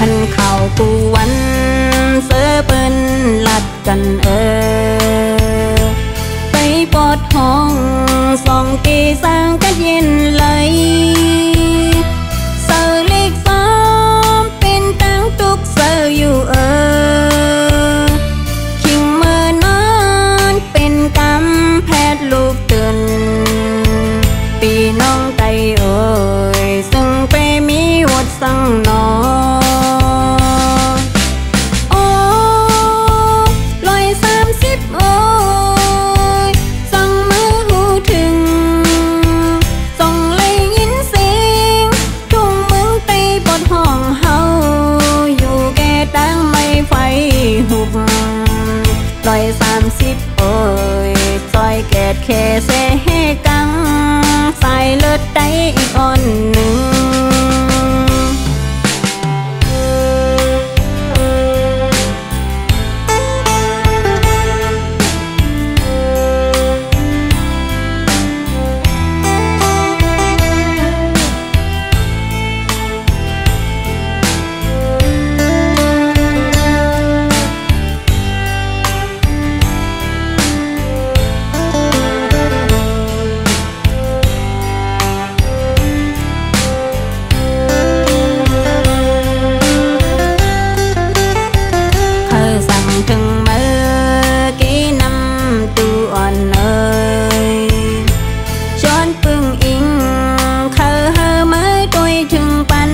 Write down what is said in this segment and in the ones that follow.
หันเข่ากูวันเสือเปิ้นลัดกันไปปอดห้องสองตีสร้างกันเย็นเลยเสือเล็กซ้อมเป็นตั้งตุกเสืออยู่คิงเมื่อนอนเป็นกำแพทย์ลูกตื่นปีน้องไตซึ่งไปมีวดสั่งนอซอยแกดแค่เสกังใส่เลือดได้อีกอ่อนหนึ่งถึงเมื่อกี้นำตัวอ่อนจอนปึงอิงเขาเมื่อตัวถึงปัน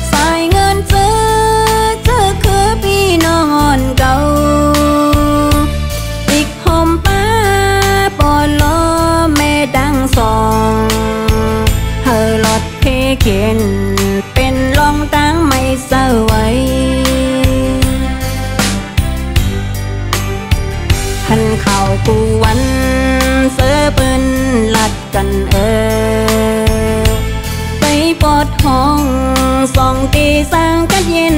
ใส่เงินซื้อคือพี่น้องอ่อนเก่าติกหอมป้าปอลอแม่ดังสองหลอดเพเขียนเป็นรองตั้งไม่เศร้าไว้หันเข่ากูวันเสือเปิ้นลัดกันไปปอดห้องสองตีสร้างกันเย็น